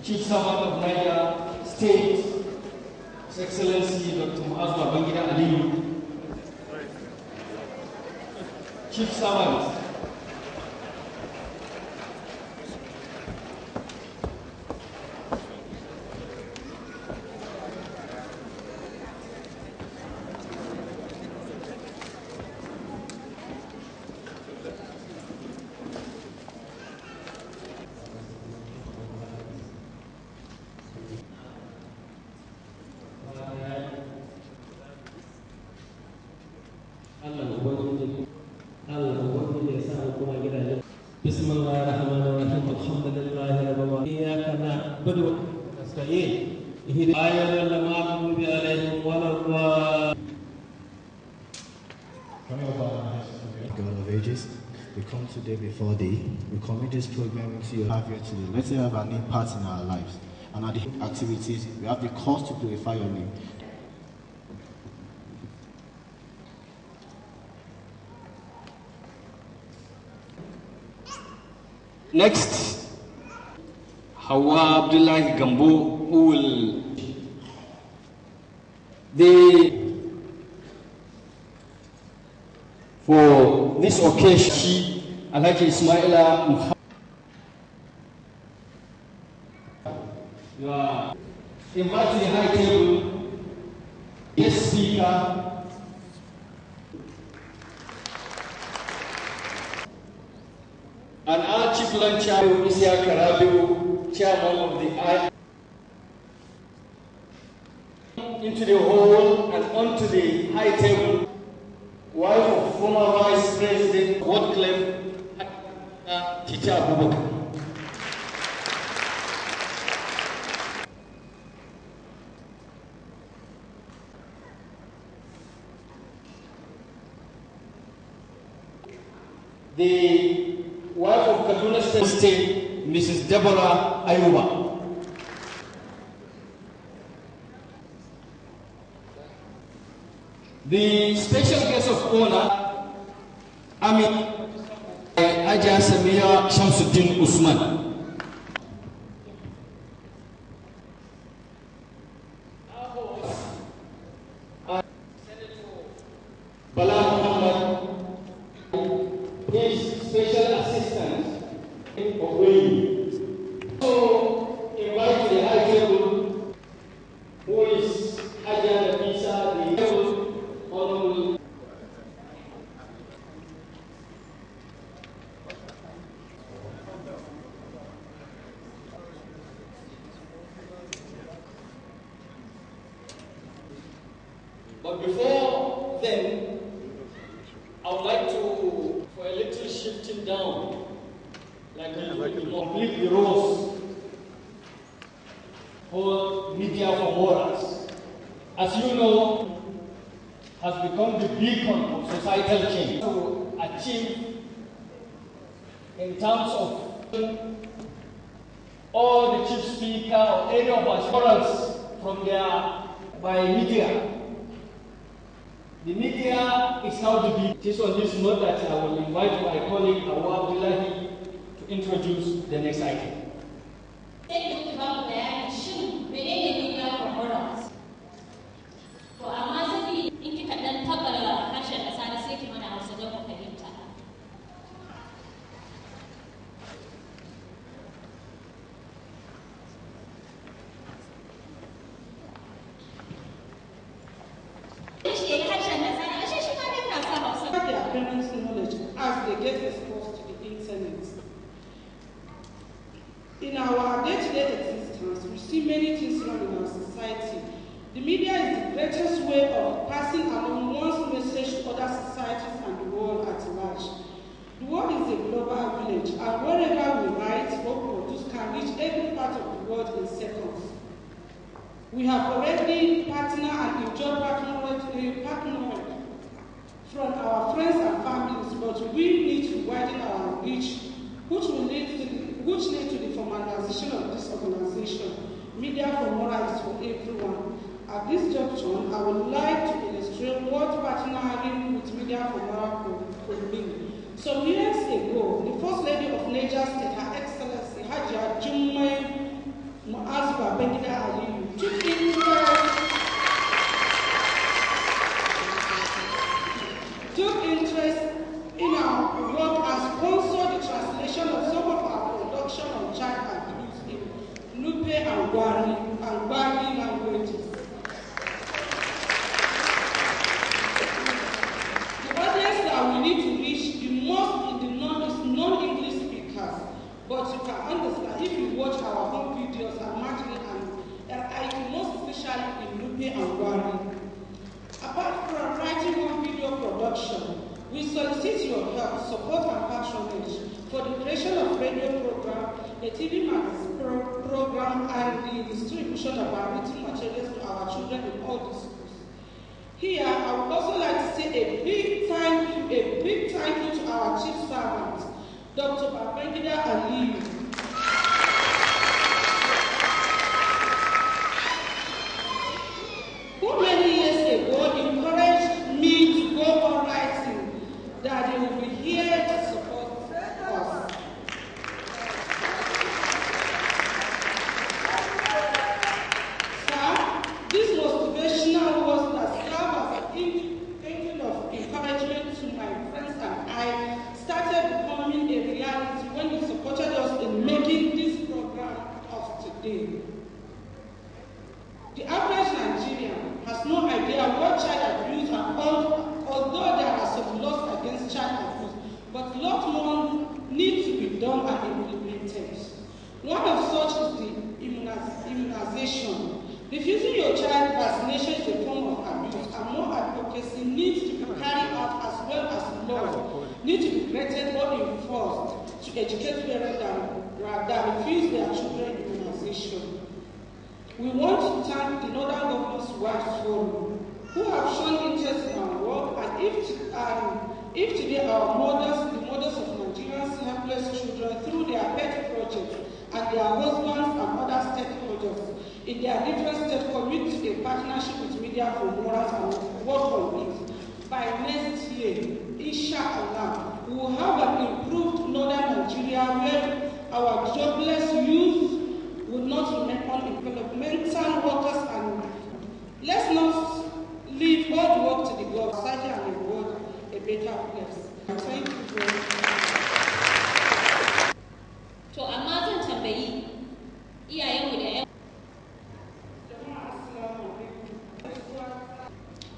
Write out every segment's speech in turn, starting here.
Chief Servant of Niger State, His Excellency Dr. Muaz Babangida Aliyu, Chief Servant, Bismillahirrahmanirrahim. Alhamdulillahi rabbil alamin. Iyyaka na'budu wa nasta'in. Ihdinas siratal maghdubi 'alaihim waladdallin. God of ages, we come today before thee. We commit this program into your have here today. Let it have an impact in our lives. And at the activities, we have the cause to glorify your name. Next, Hawa Abdullahi Gambo, who will for this occasion, Alhaji Ismaila Muhammad. You are invited to the high table, guest speaker, and our chief luncher, Isiaq Rabiu, chairman of the I, into the hall and onto the high table, wife of former Vice President Wycliffe Tita Abubakar. The wife of Kaduna State, Mrs. Deborah Ayuba. The special guest of honor, Aja Samia Shamsuddin Usman. Bala Muhammad, his special assistant of Wayne. So invite the high table, who is Aja Nafisa, the honorable. But before then, I would like to, for a little shifting down, like to complete the roles for Media for Morals. As you know, has become the beacon of societal change to achieve in terms of all the chief speaker or any of our morals from their by media. The media is now the big. It is on this note that I will invite my colleague Hawa Abdullahi to introduce the next item. As they get exposed to the internet. In our day-to-day existence, we see many things wrong in our society. The media is the greatest way of passing along one's message to other societies and the world at large. The world is a global village, and wherever we write or produce can reach every part of the world in seconds. We have already partnered and enjoyed partnering from our friends and families, but we need to widen our reach, which lead to the formalization of this organization. Media for Morals is for everyone. At this junction, I would like to illustrate what partnering with Media for Morals could mean. Some years ago, the First Lady of Niger State, Her Excellency Hajia Jummai Mu'azu Babangida Aliyu took interest in our work and sponsored the translation of some of our production on child abuse in Nupe and Gwari languages. The audience that we need to reach the most in the non-English speakers, but you can understand if you watch our home videos and Martin and RIQ, most especially in Nupe and Gwari. Apart from writing home video production, we solicit your help, support, and patronage for the creation of radio program, a TV magazine program, and the distribution of our written materials to our children in all the schools. Here, I would also like to say a big thank you to our chief servant, Dr. Babangida Aliyu, who many years ago encouraged me to go on writing, that he will be here to support us. Sir, this motivational was that served as an engine of encouragement to my friends and I started becoming a reality when he supported us in making this program of today. The average Nigerian has no idea what child abuse and although there are some laws against child abuse, but a lot more needs to be done and implemented. One of such is the immunization. Refusing your child vaccination is a form of abuse, and more advocacy needs to be carried out as well as laws need to be created or enforced to educate parents that refuse their children immunization. We want to thank the Northern Governors Rights Forum, who have shown interest in our work, and if today our mothers, the mothers of Nigerians helpless children, through their pet projects and their husbands and other stakeholders in their different states commit to a partnership with Media for Morals and work on it, by next year, inshallah, we will have an improved Northern Nigeria where our jobless youth will not remain unemploymental workers, and let's not leave all the work to the God, society and the world a better place. Thank you very much. To amma zan tambayi iyayenmu da ƴan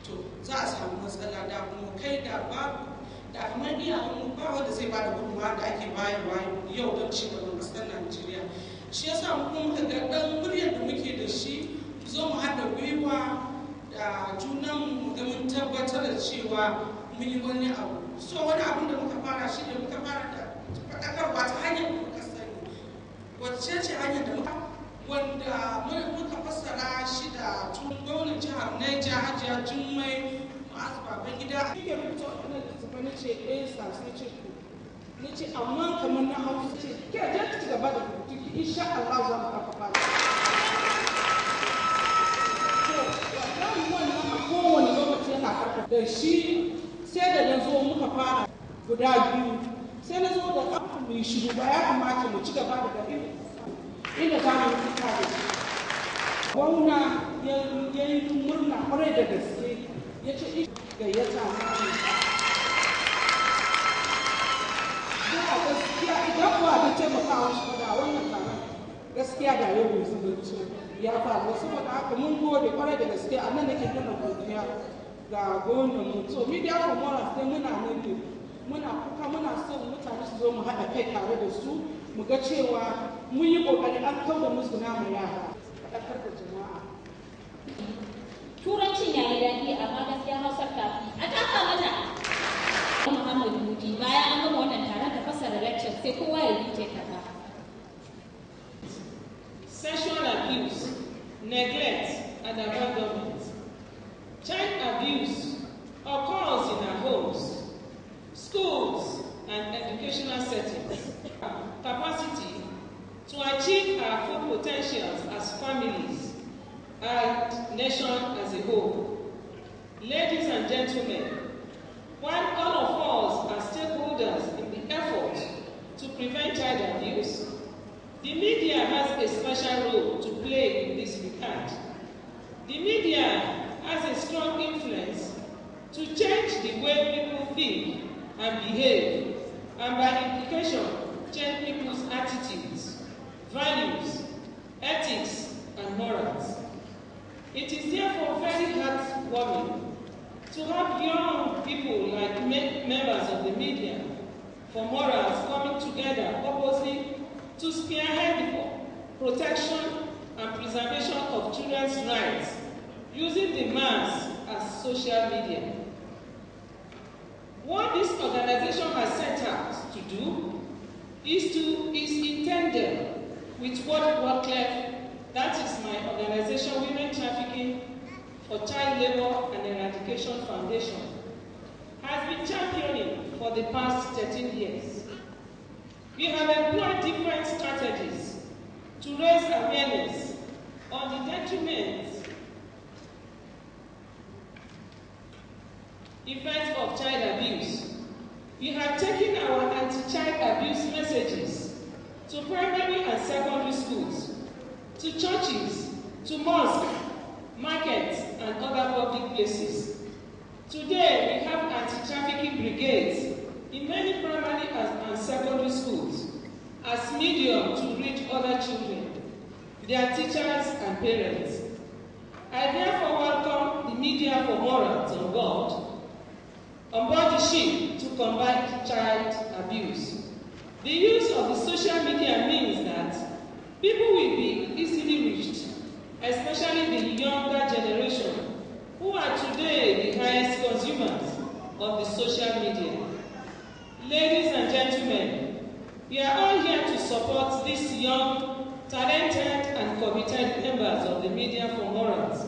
to za a samu matsala da kuma kai da babu da kamar iyayenmu ba wanda zai ba da gudunmawa da ake bayarwa yau don ci gaban ƙasar Najeriya. Shi yasa mu kuma muka ga ɗan muryar da muke da shi zo mu haɗa gwiwa da junan mu ga mun tabbatar da cewa mun yi wani abu. So wani abin da muka fara shi ne muka fara da faɗakarwa ta hanyar da muka sani. Wacce ce hanyar da wanda muka fassara shi da tun gwamnan jihar Niger Hajiya Jummai Mu'azu Babangida. Shi ke rubuta wannan littattafai na ce sa sai ce na ce amma kamar na hausa ce ke je ci gaba da rubutu insha Allah za mu karfafa da wannan a kowane lokaci yana karfafa da shi. Sai da na zo muka fara guda biyu sai na zo da kafin mu shiru ba ya kamata mu ci gaba da inda za mu fita da shi. Gwamna ya yi murna kwarai da gaske ya ce gayyata na gaskiya idan ba da taimakawa shi ba da wannan taron gaskiya da yau mai zubanci ya faru. Saboda haka mun gode kwarai da gaske a nan nake nuna godiya ga gwamnan mu. So Media for Morals dai muna nan ne muna kuka muna son mutane su zo mu haɗa kai tare da su mu ga cewa mun yi ƙoƙari an kau da musu namu yara faɗakar da jama'a. Turancin ya yi daɗi amma gaskiya Hausar tafi a taka mata. Muhammadu Budi bayan an gama wannan taron da fassara lecture sai kowa ya rike kaza. Sexual abuse, neglect, and abandonment. Child abuse occurs in our homes, schools, and educational settings. Capacity to achieve our full potentials as families and nation as a whole. Ladies and gentlemen, while all of us are stakeholders in the effort to prevent child abuse, The media has a special role to play in this regard. The media has a strong influence to change the way people think and behave, and by implication, change people's attitudes, values, ethics, and morals. It is therefore very heartwarming to have young people like members of the media for morals coming together purposely to spearhead the protection and preservation of children's rights using the mass as social media. What this organization has set out to do is intended with what Wycliffe, that is my organization, Women Trafficking for Child Labor and Eradication Foundation, has been championing for the past 13 years. We have employed different strategies to raise awareness on the detriment effects of child abuse. We have taken our anti-child abuse messages to primary and secondary schools, to churches, to mosques, markets, and other public places. Today, we have anti-trafficking brigades in many primary and secondary schools as medium to reach other children, their teachers, and parents. I therefore welcome the media for morals on board the ship to combat child abuse. The use of the social media means that people will be easily reached, especially the younger generation, who are today the highest consumers of the social media. Ladies and gentlemen, we are all here to support these young, talented, and committed members of the Media for Morals.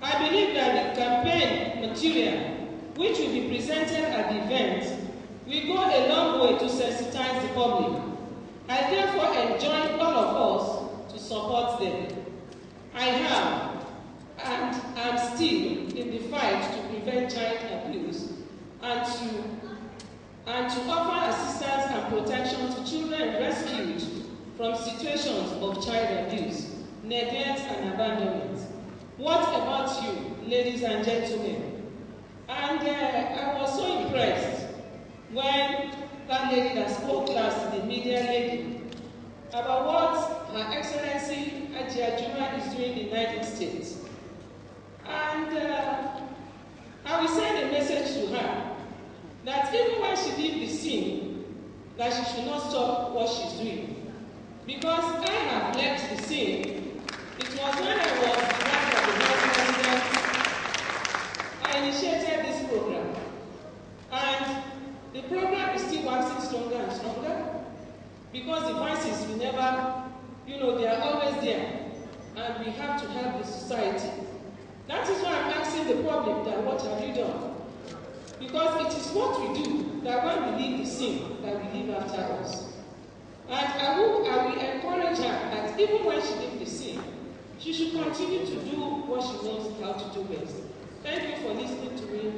I believe that the campaign material, which will be presented at the event, will go a long way to sensitize the public. I therefore enjoin all of us to support them. I have and am still in the fight to prevent child abuse and to offer assistance and protection to children rescued from situations of child abuse, neglect, and abandonment. What about you, ladies and gentlemen? And I was so impressed when that lady that spoke last, the media lady, about what Her Excellency Ajia Juma is doing in the United States. And I will send a message to her that even when she leaves the scene, that she should not stop what she's doing. Because I have left the scene. It was when I was the wife of the Vice President, I initiated this program. And the program is still waxing stronger and stronger because the voices will never, they are always there. And we have to help the society. That is why I'm asking the public that what have you done? Because it is what we do that when we leave the scene, that we leave after us. And I will encourage her that even when she leaves the scene, she should continue to do what she knows how to do best. Thank you for listening to me.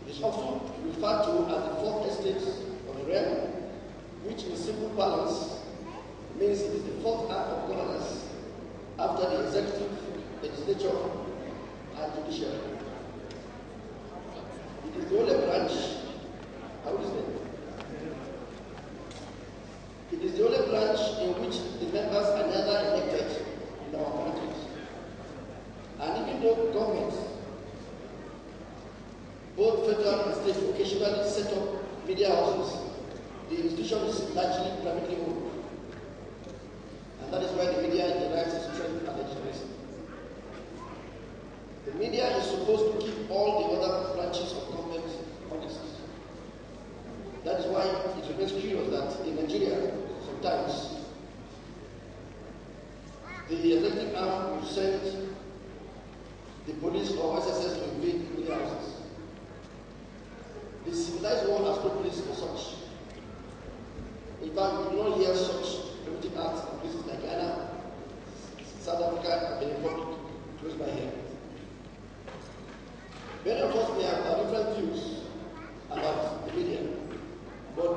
It is often referred to as the fourth estate of the realm, which in simple parlance means it is the fourth arm of governance after the executive, legislature, and judiciary. It is the only branch, it is the only branch in which the members are neither elected nor appointed. And even though governments, both federal and state, occasionally set up media houses, the institution is largely privately owned. And that is why the media derives its strength and legitimacy. The media is supposed to keep all the other branches of government honest. That is why it remains curious that in Nigeria, sometimes, the executive arm will send the police or SSS to invade media houses. The civilized world has no place for such. In fact, we do not hear such primitive acts in places like Ghana, South Africa, and the Republic, close by here. Many of us may have different views about the media, but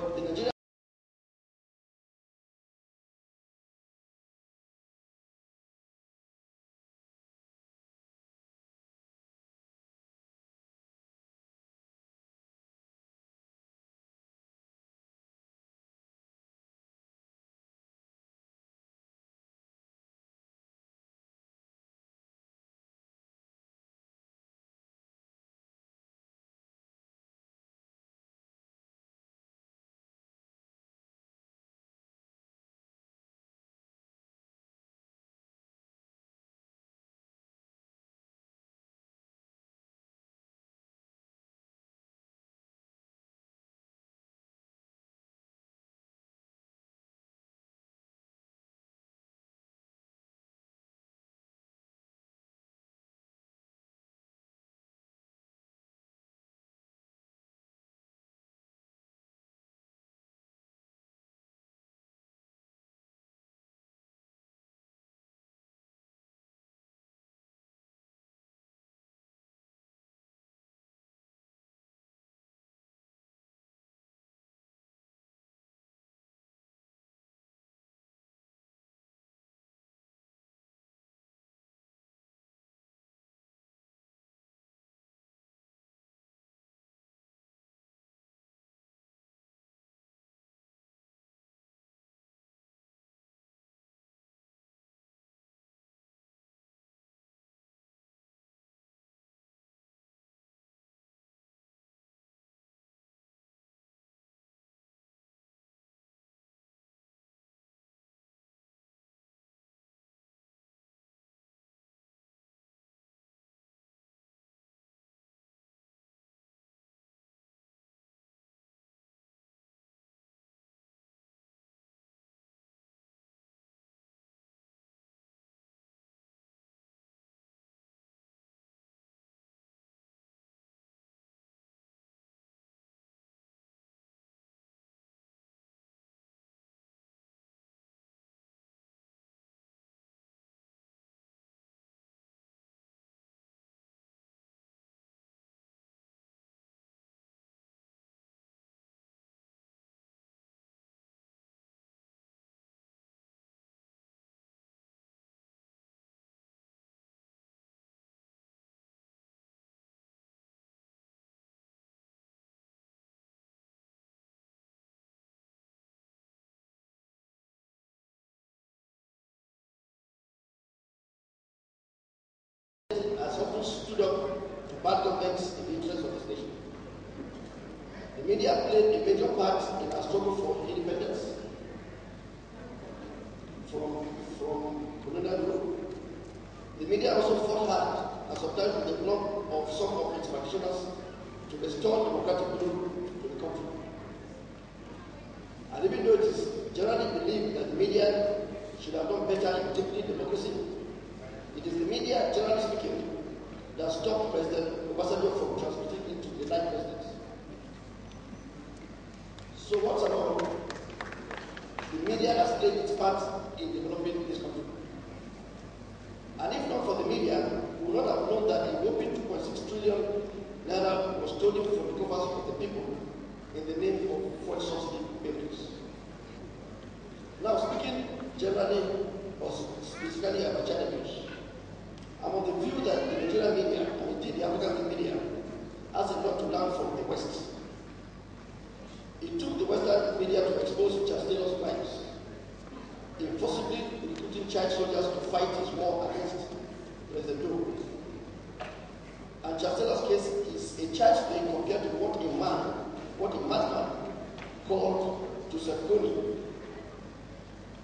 bad government in the interest of this nation. The media played a major part in our struggle for independence from colonial rule. The media also fought hard and sometimes with the blood of some of its practitioners to restore democratic rule to the country. And even though it is generally believed that the media should have done better in deepening democracy, it is the media, generally speaking, that stopped President Obasanjo from transmitting into the night president. So what's about the media has played its part in developing this country. And if not for the media, we would not have known that a whopping 2.6 trillion naira was stolen from the coffers of the people in the name of fuel subsidy payments. Now, speaking generally or specifically about China news, I'm of the view that the Nigerian media, and indeed the African media, has a lot to learn from the West. It took the Western media to expose Charles Taylor's crimes, impossibly recruiting child soldiers to fight his war against President Doe. And Charles Taylor's case is a child's play compared to what a madman called Joseph Kony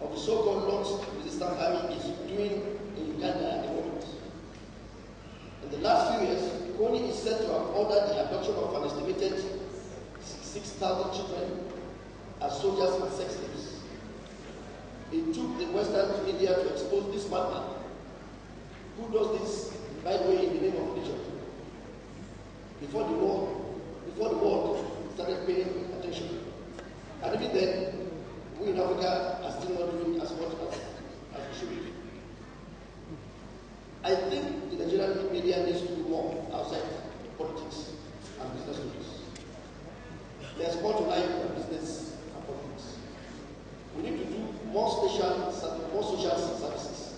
of the so-called Lord's Resistance Army is doing in Uganda at the moment. In the last few years, Kony is said to have ordered the abduction of an estimated 6,000 children as soldiers and sex slaves. It took the Western media to expose this madman, who does this, by the way, in the name of religion. Before the world started paying attention. And even then, we in Africa are still not doing as much as we should. I think the Nigerian media needs to do more outside politics and business stories. There's more to life than business and politics. We need to do more social services.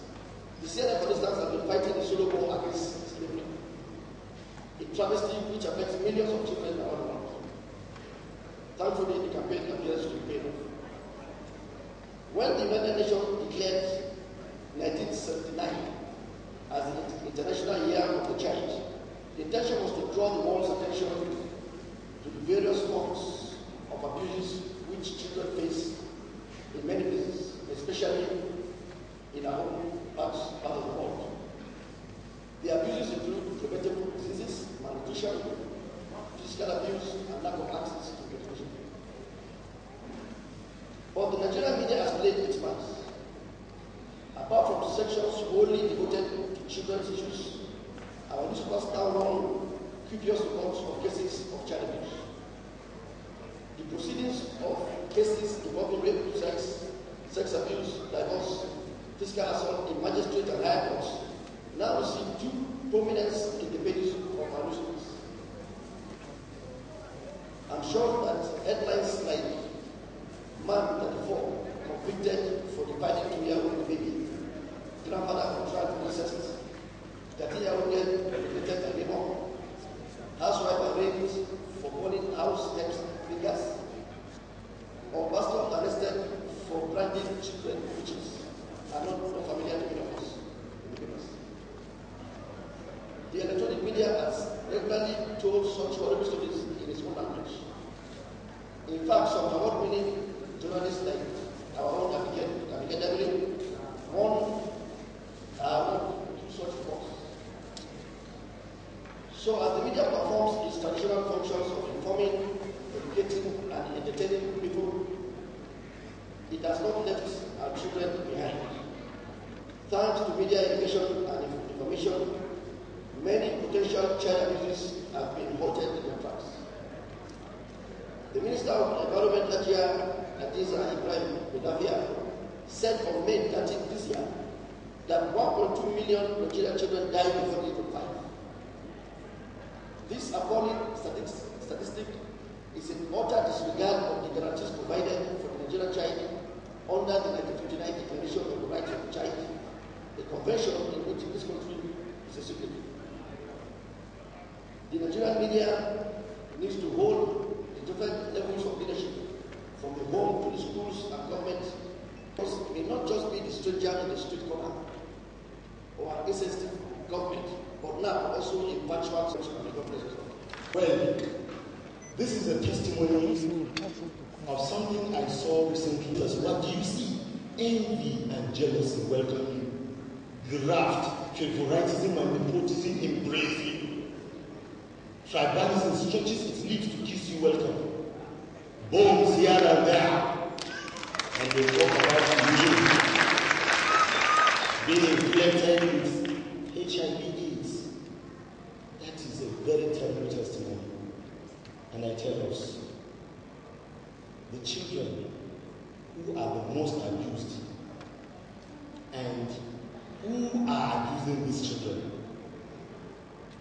The CNN, for instance, have been fighting the solo war against slavery, a travesty which affects millions of children around the world. Thankfully, the campaign appears to pay off. When the United Nations declared 1979 as the International Year of the Child, the intention was to draw the world's attention to the various forms of abuses which children face in many places, especially in our own part of the world. The abuses include preventable diseases, malnutrition, physical abuse, and lack of access to education. But the Nigerian media has played its part. Apart from sections wholly devoted to children's issues, our newspapers now run copious reports of cases of child abuse. The proceedings of cases involving rape, sex abuse, divorce, physical assault in magistrate and higher courts now receive due prominence in the pages of our newspapers. I'm sure that headlines like "Man 34 convicted for dividing 2-year-old baby," "Grandfather on trial for incest," "13-year-old girl convicted by neighbor," "Housewife arraigned for burning house helps fingers," or "Pastor arrested for branding children witches," are not familiar to many of us. The electronic media has regularly told such horrible stories in its own language. In fact, some award-winning journalists like our own Abigail Devlin won two such reports. So as the media performs its traditional functions of informing, educating, and entertaining people, it has not left our children behind. Thanks to media education and information, many potential child abuses have been halted in their tracks. The Minister of Environment, Hadiza Ibrahim Bedavia, said on May 13 this year that 1.2 million Nigerian children died before the age of 5. This appalling statistic is in utter disregard of the guarantees provided for the Nigerian child under the 1959 Declaration of the Rights of the Child, a convention in which this country is a signatory. The Nigerian media needs to hold the different levels of leadership, from the home to the schools and government. It may not just be the stranger in the street corner or an insensitive government but now also in virtual session. Well, this is a testimony of something I saw recently. What do you see? Envy and jealousy welcome you. Graft, favoritism and nepotism embrace you. Tribalism stretches its lips to kiss you welcome. Bombs here and there. And they talk about you being infected with HIV/AIDS. That is a very terrible testimony. And I tell us, the children who are the most abused and who are abusing these children,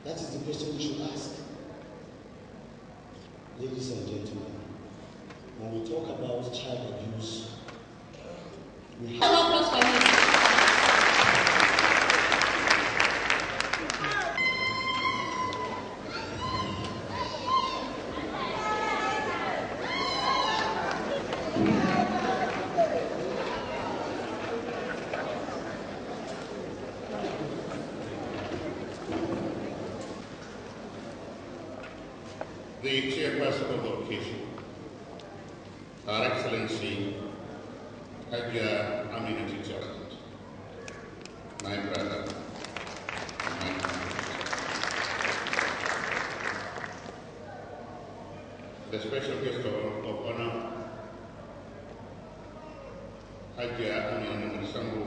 that is the question we should ask. Ladies and gentlemen, when we talk about child abuse, we have the chairperson of the occasion, Her Excellency Hajia Aminati Joseph, my brother, and my friend. The special guest of honor, Hajia Aminati Sambu,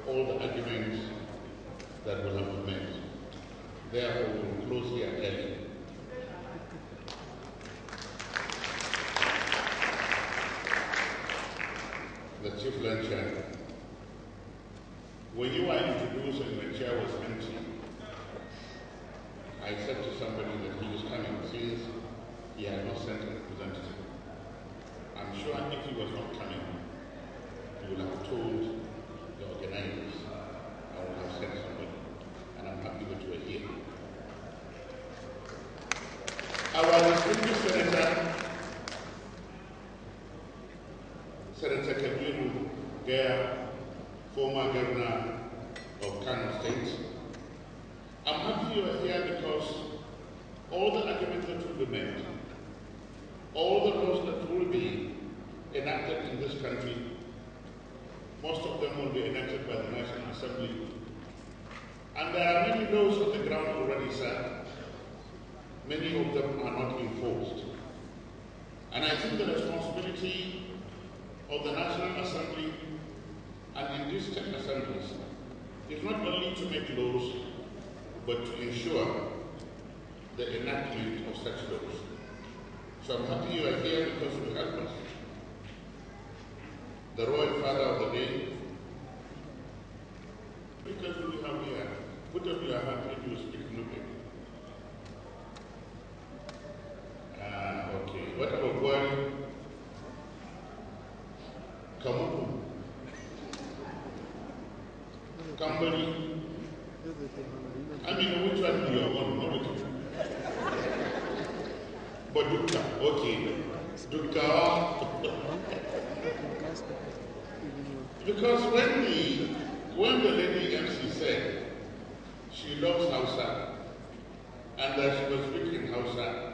all the arguments that will have been made. Therefore, we will close here early. The chief luncheon. When you were introduced and the chair was empty, I said to somebody that he was coming since he had not sent a representative. I'm sure if he was not coming, he would have told the organizers and would have sent somebody. And I'm happy that you are here. Our distinguished senator, Senator Kabiru Gaya, former governor of Kano State. I'm happy you are here because all the arguments that will be made, all the laws that will be enacted in this country, most of them will be enacted by the National Assembly. And there are many laws on the ground already, sir. Many of them are not enforced. And I think the responsibility of the National Assembly and in these 10 assemblies is not only to make laws, but to ensure the enactment of such laws. So I'm happy you are here because you help us. The Royal Father of the Day, because we have here, put up your hand if you speak Nupe. Okay. What about Gwari? Kamuku, Kambari. I mean, which one do you want? But Dutka, okay. Dutka. Because when the lady MC said she loves Hausa and that she was speaking Hausa,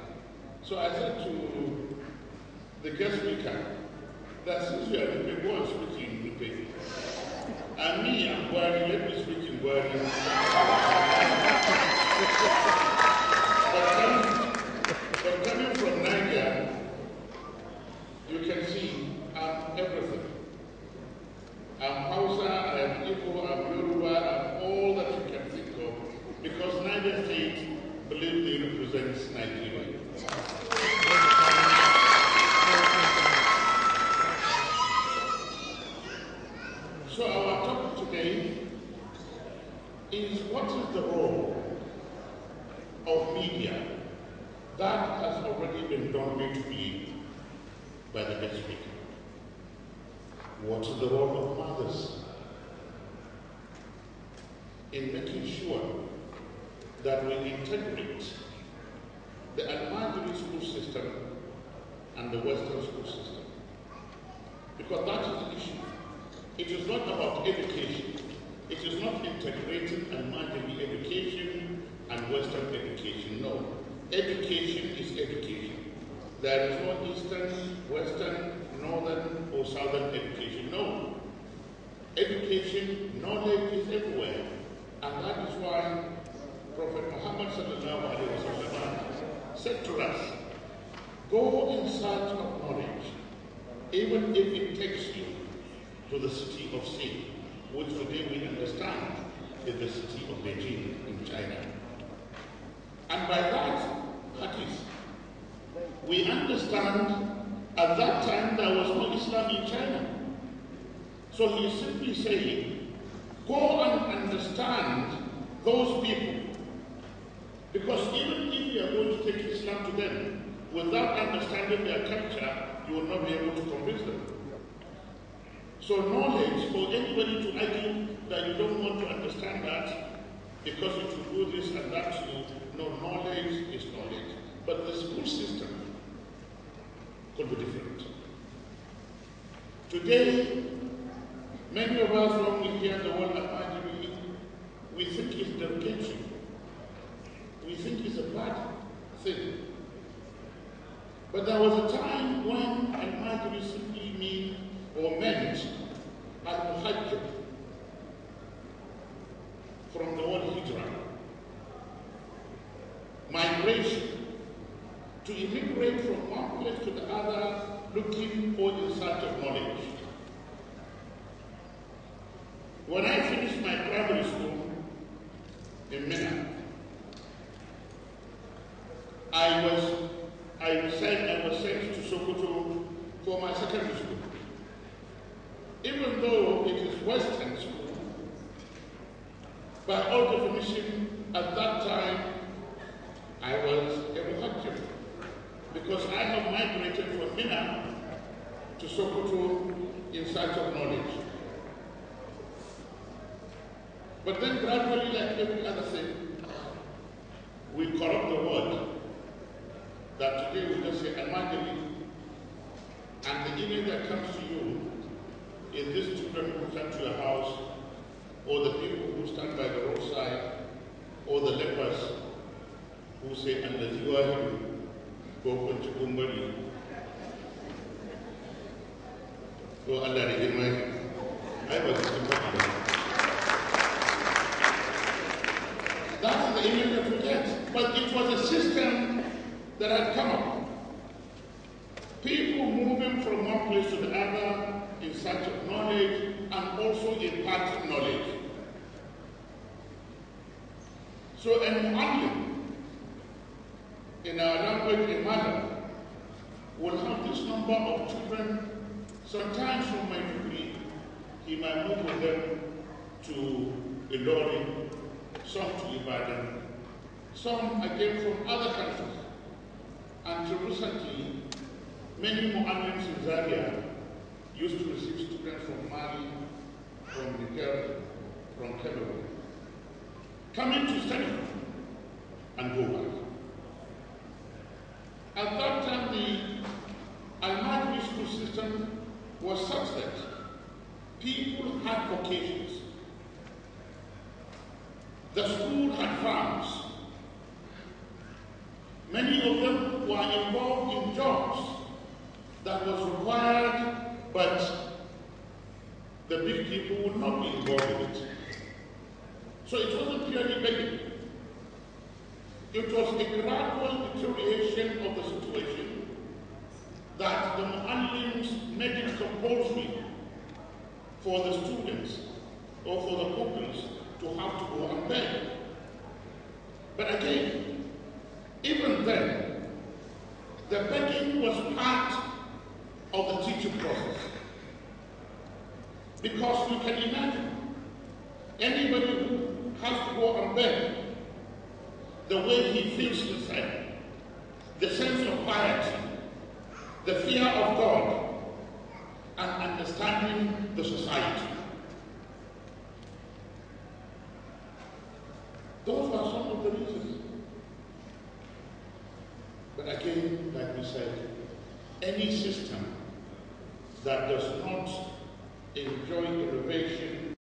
so I said to the guest speaker, that since you are Nupe, go and speak in Nupe. And me, I'm Gwari, let me speak in Gwari. But coming from Niger, you can see I'm everything. I'm Hausa, I'm Igbo, I'm Yoruba, I'm all that you can think of, because Niger State, believe me, represents Nigeria. So our topic today is what is the role of media that has already been done beautifully by the guest speaker. What is the role of mothers in making sure that we integrate the Almajiri school system and the Western school system? Because that is the issue. It is not about education. It is not integrating Al-Majri education and Western education. No. Education is education. There is no Eastern, Western, Northern, or Southern education. No. Education, knowledge is everywhere. And that is why Prophet Muhammad sallallahu alaihi wasallam said to us, go in search of knowledge, even if it takes you to the city of Sin, which today we understand is the city of Beijing in China. And by that hadith, we understand at that time there was no Islam in China. So he is simply saying, go and understand those people. Because even if you are going to take Islam to them, without understanding their culture, you will not be able to convince them. So knowledge, for anybody to argue that you don't want to understand that, because it will do this and that to you, no, knowledge is knowledge. But the school system could be different. Today, many of us, when we hear the word Al-Majri, we think it's derogatory. We think it's a bad thing. But there was a time when Al-Majri simply meant Al-Muhajjir, from the word Hijrah. Migration, to immigrate from one place to the other, looking for in search of knowledge. When I finished my primary school in Mina, I was sent to Sokoto for my secondary school. Even though it is Western school, by all definition, at that time, I was a Muhajjir, because I have migrated from Mina to Sokoto in search of knowledge. But then gradually, like every other thing, we corrupt the word. That today we just say Al-Majri, and the image that comes to you is these children who come to your house, or the people who stand by the roadside, or the lepers who say, Al-Laziwahidu, Bokon Chukumbari, so Allah Rihimai. I was that's the image that we get. But it was a system that had come up. People moving from one place to the other in search of knowledge and also imparting knowledge. So a mu'allim, in our language, a mother, will have this number of children. Sometimes from my degree, he might move with them to Ilorin, some to Ibadan, some again from other countries. Until recently, many mu'allims in Zaria used to receive students from Mali, from Niger, from Cameroon, coming to study and go back. At that time, the Al-Majri school system was such that people had vocations. The school had farms. Many of them were involved in jobs that was required, but the big people would not be involved in it. So it wasn't purely begging. It was a gradual deterioration of the situation that the mu'allims made it compulsory for the students or for the pupils to have to go and beg. But again, even then, the begging was part of the teaching process. Because you can imagine, anybody who has to go and beg, the way he feels inside, the sense of piety, the fear of God, and understanding the society. Those are some of the reasons. But again, like we said, any system that does not enjoy innovation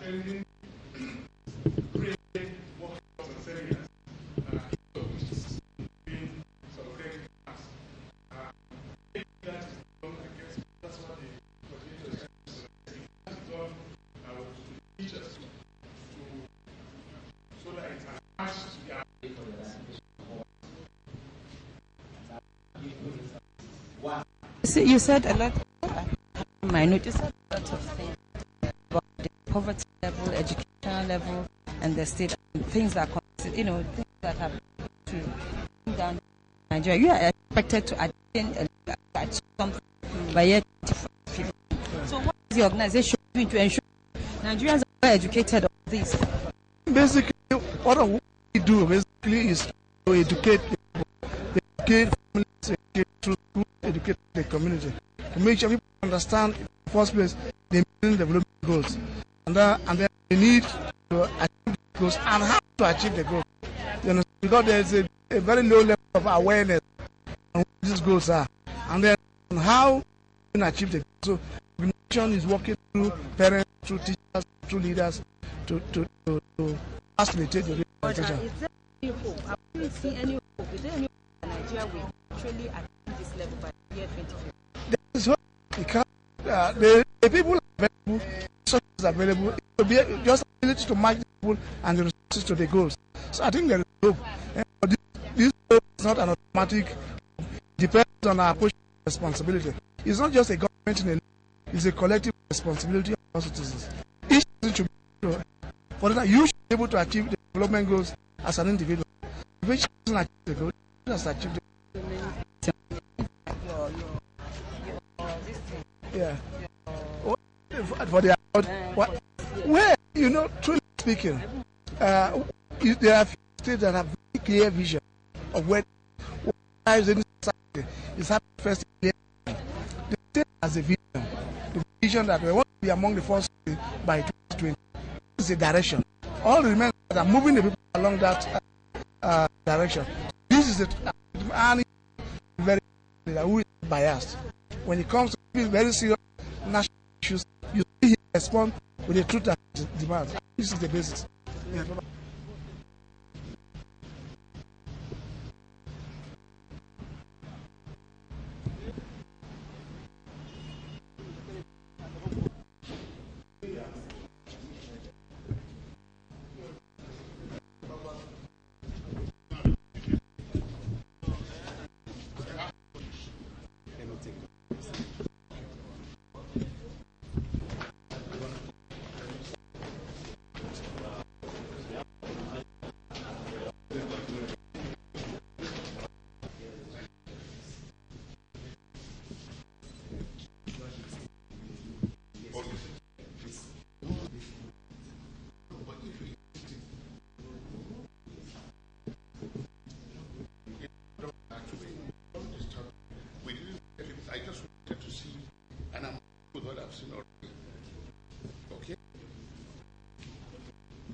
attending great workshops and seminars. Doing some great class. Maybe that is done, I guess that's what the coordinators have to say. If that's done, to teach us so that it's attached to the You said a lot. I noticed a lot of things about the poverty level, educational level, and the state. Things that things that have to bring down Nigeria. You are expected to achieve something by year 25 people. So, what is the organization doing to ensure Nigerians are well educated on this? Basically, what we do basically is to educate people, educate families, educate through school, educate the community, to make sure people understand in the first place the Millennium Development Goals, and then they need to achieve the goals and how to achieve the goals. You know, because there is a very low level of awareness on what these goals are, and then on how we can achieve the goals. So, the organization is working through parents, through teachers, through leaders to facilitate the realization. Is there any hope? I don't see any hope. Is there any hope that Nigeria will actually achieve this level by the year 2050? There is hope. The people available, resources available, it will be just ability to match the people and the resources to the goals. So I think there is hope. This hope is not an automatic. It depends on our push responsibility. It's not just a government in a, it's a collective responsibility of all citizens. Each citizen should be for that you should be able to achieve the development goals as an individual. If each person achieves the goals, he has achieved the yeah. For the where truly speaking, there are states that have very clear vision of what lives in society is happening first. The state has a vision, the vision that we want to be among the first by 2020. This is a direction. All the men that are moving the people along that direction. This is and very who is biased when it comes to very serious national issues. You see him respond with the truth and demands. This is the basis. Yeah.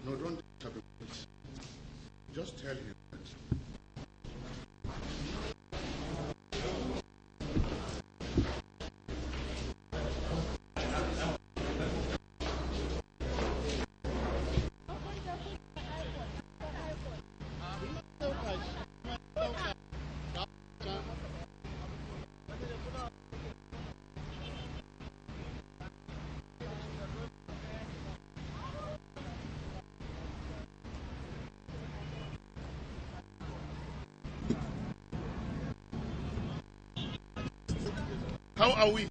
No, don't disturb it. Just tell him that. How are we?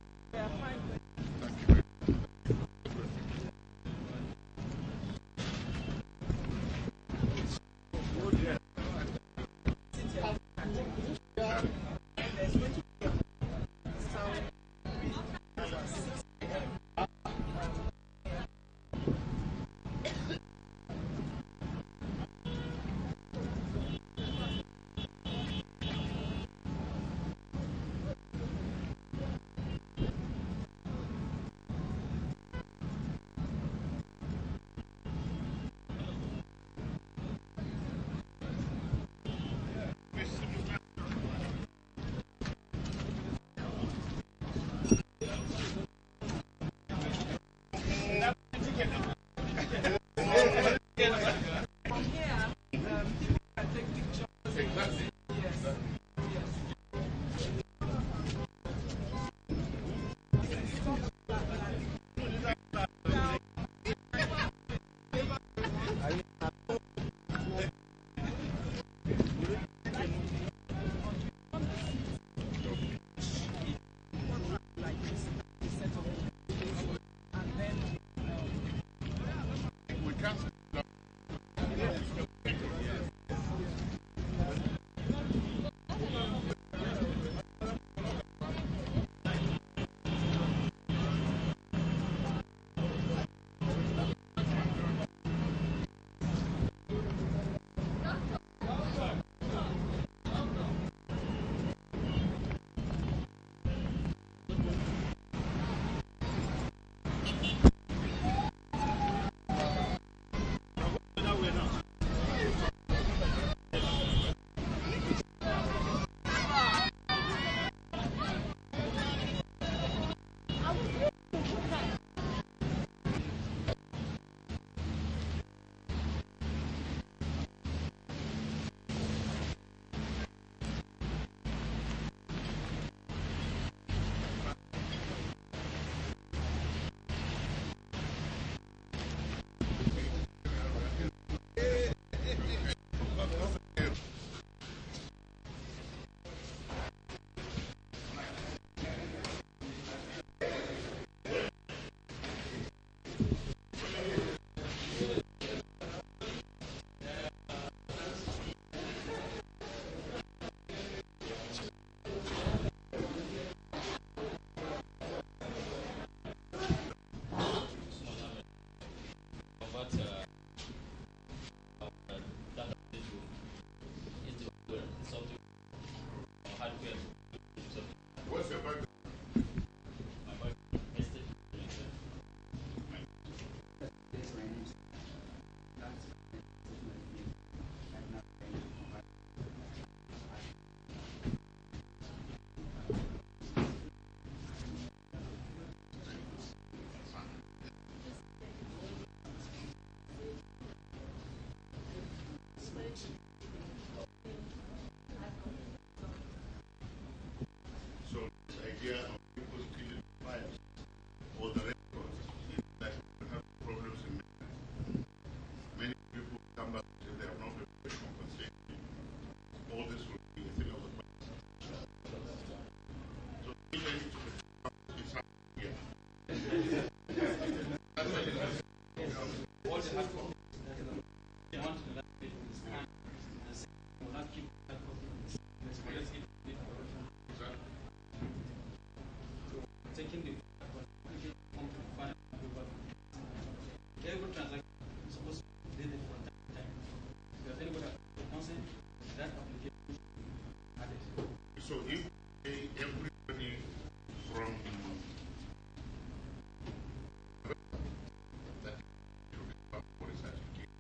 What's your background? So this idea of people stealing files or the records is that we have problems in many people come back and say they have not been compensated. All this will be a thing of the past. So even if it's happening here. That's why it has What they have for they want to learn it is kind and say will not keep that copy. Let's keep it taking the final approval. Every transaction is supposed to be dated for that time. If anybody has a consent, that application added. So if everybody from that should be up for the certificate,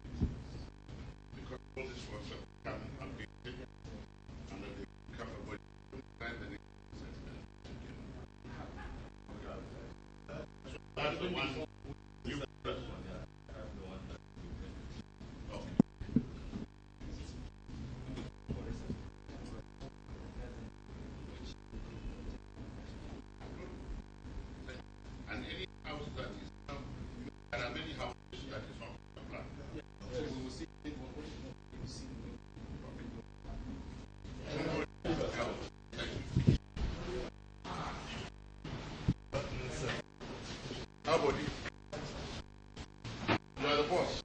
because all these ones have become updated and then they become about the next certificate. So that's the one you and any house that is now, there are many houses that is not the plan. We will see it. We will see How about you? You are the boss.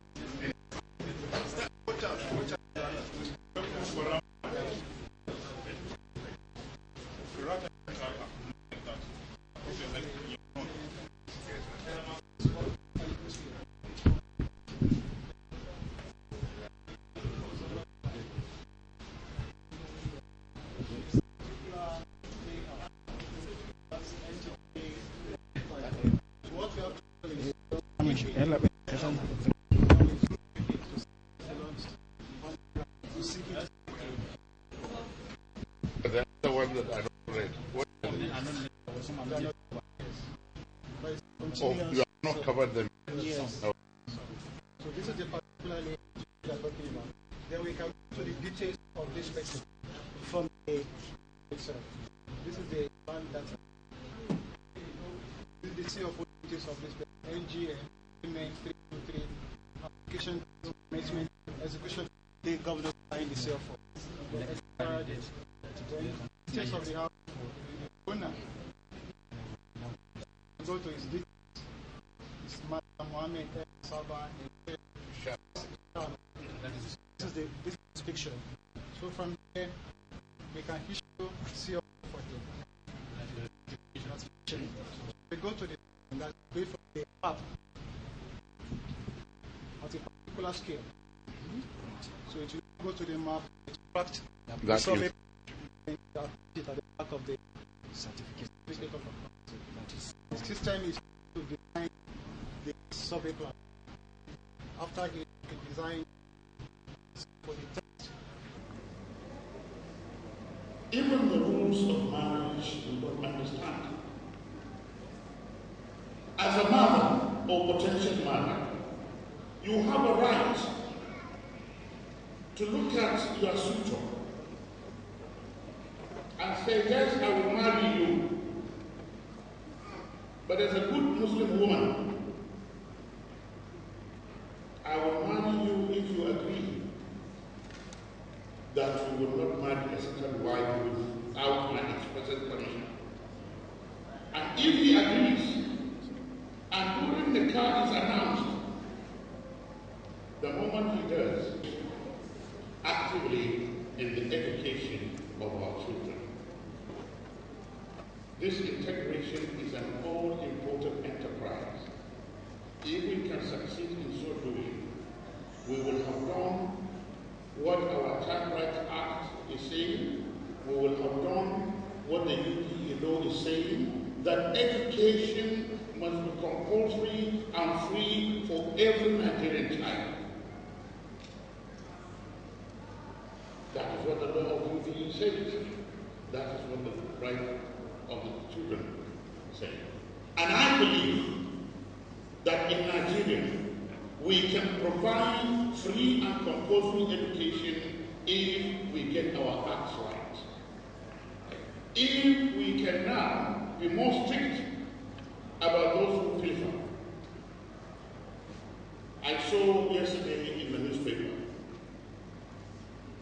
But that's the one that I don't read. What is it? Oh, you have not covered them. Yes. Oh. So this is the particular layer we are talking about. Then we can go to the details of this person from the itself. This is the one that this is the C of details of this person. NGN 323 application management execution the governor behind the cell phone. Then details of the house owner. Go to his details. It's Mohammed Sabah. This is this picture. So from here we can issue CO for him. We go to the that wait for the map at a particular scale. So it will go to the map, extract the survey and at the back of the certificate of occupancy. The system is to design the survey plan. After he design for the test. Even the rules of marriage we don't understand. As a mother or potential mother, you have a right to look at your suitor and say, yes, I will marry you. But as a good Muslim woman, I will marry you if you agree that you will not marry a second wife without my express permission. And if he agrees, and during the card is announced, the moment he does, actively in the education of our children. This integration is an all-important enterprise. If we can succeed in so doing, We will have done what our Child Rights Act is saying. We will have done what the UPE law is saying, that education must be compulsory and free for every Nigerian child. That is what the law of UPE says. That is what the right of the children say. And I believe that in Nigeria, we can provide free and compulsory education if we get our acts right. If we can now be more strict about those who pilfer. I saw yesterday in the newspaper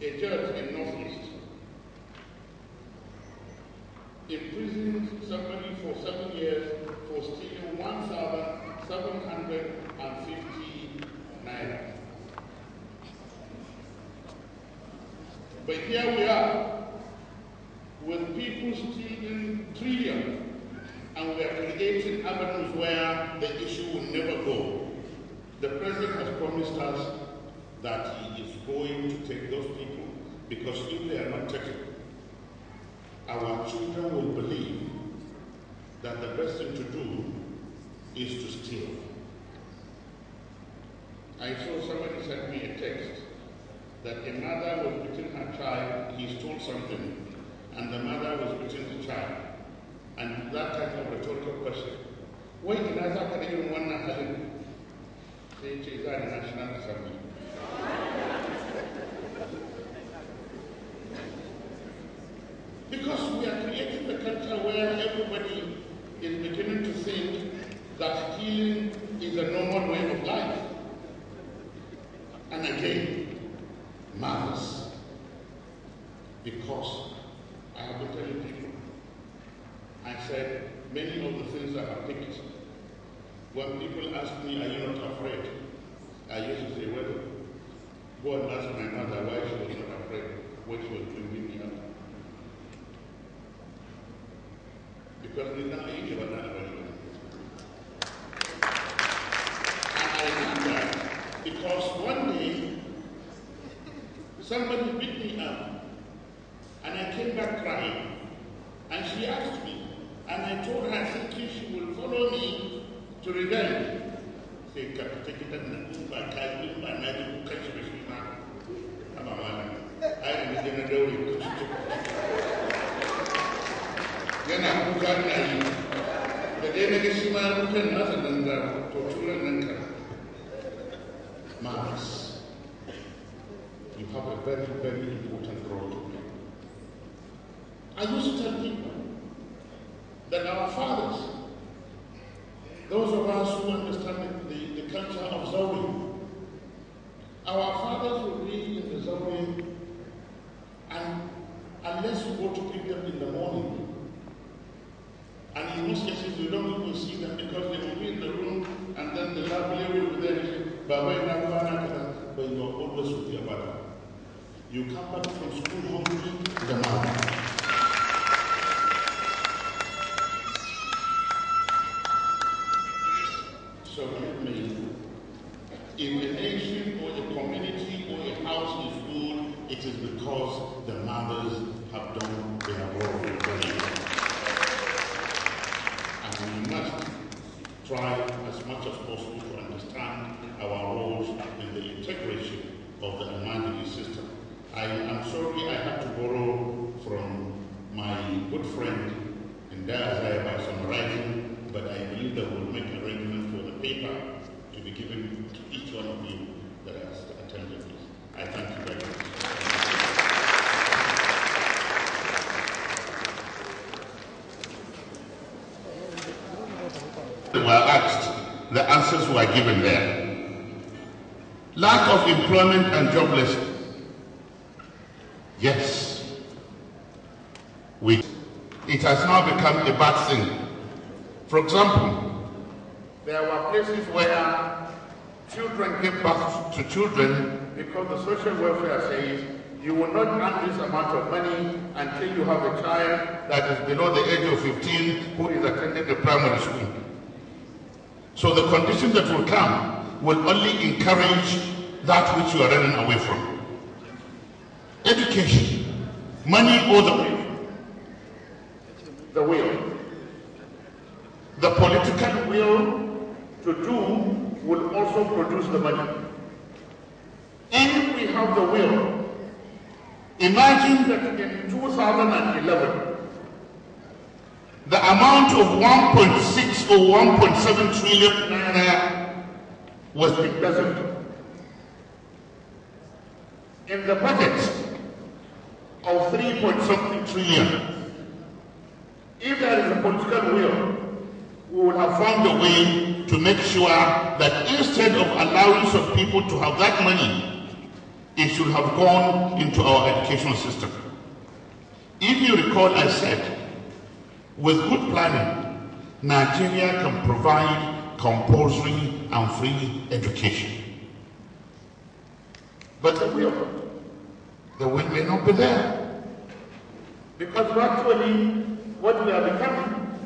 a judge in Northeast imprisoned somebody for 7 years for stealing 1,750 naira. But here we are, with people stealing trillions, and we are creating avenues where the issue will never go. The president has promised us that he is going to take those people, because if they are not taken, our children will believe that the best thing to do is to steal. I saw somebody sent me a text that a mother was beating her child, he stole something, and the mother was beating the child. And that type of rhetorical question. Why in Azaka even one halin? Say it is a National Assembly. Because we are creating a culture where everybody is beginning to think that stealing is a normal way of life. And again, mothers. Because I have been telling people, I said, many of the things that I picked, when people ask me, are you not afraid? I used to say, well, go and ask my mother why she was not afraid when she was bringing me up. Because we don't eat about that. And I did that because one day, somebody beat me up, and I came back crying, and she asked me, and I told her, thinking she will follow me to revenge. Say, take it and I Mothers, you have a very, very important role to play. I used to tell people that our fathers, those of us who understand the culture of Zawi, our fathers will be in the Zawi, and unless you go to pick them in the morning, and in most cases you don't even see them because they will be in the room, and then the lovely will be there and say, but you are always with your mother. You come back from school hungry, the mother. So give me, if a nation or a community or a house is good, it is because the mothers have done their role. And we must try as much as possible to understand our roles in the integration of the Ahmadi system. I am sorry I had to borrow from my good friend in Dazai by some writing, but I believe that we'll make arrangements for the paper to be given to each one of you that has attended this. I thank you very much. Were asked, the answers were given there. Lack of employment and joblessness. Yes. It has now become a bad thing. For example, there were places where children give birth to children because the social welfare says you will not earn this amount of money until you have a child that is below the age of 15 who is attending the primary school. So the conditions that will come will only encourage that which you are running away from. Education, money or the will. The will. The political will to do will also produce the money. If we have the will, imagine that in 2011, the amount of 1.6 or 1.7 trillion naira was embezzled. In the budget of 3.something trillion, if there is a political will, we would have found a way to make sure that instead of allowing some people to have that money, it should have gone into our educational system. If you recall, I said, with good planning, Nigeria can provide compulsory and free education. But the will may not be there. Because actually, what we are becoming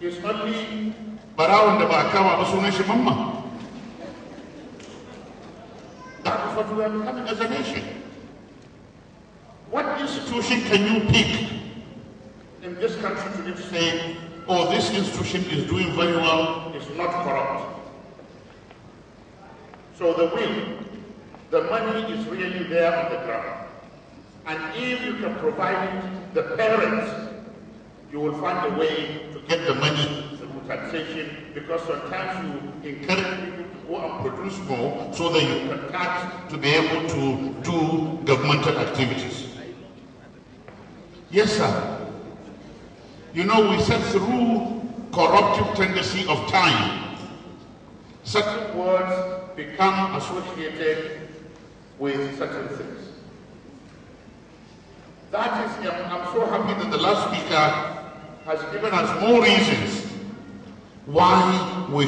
is only Barawon da Bakawa Basunashi Mama. That is what we are becoming as a nation. What institution can you pick in this country to say, oh, this institution is doing very well, it's not corrupt? So the will, the money is really there on the ground. And if you can provide it, the parents, you will find a way to get the money through taxation, because sometimes you encourage people to go and produce more so that you can tax to be able to do governmental activities. Yes, sir. You know, we said through corruptive tendency of time, certain words become associated with certain things. That is, I'm so happy that the last speaker has given us more reasons why we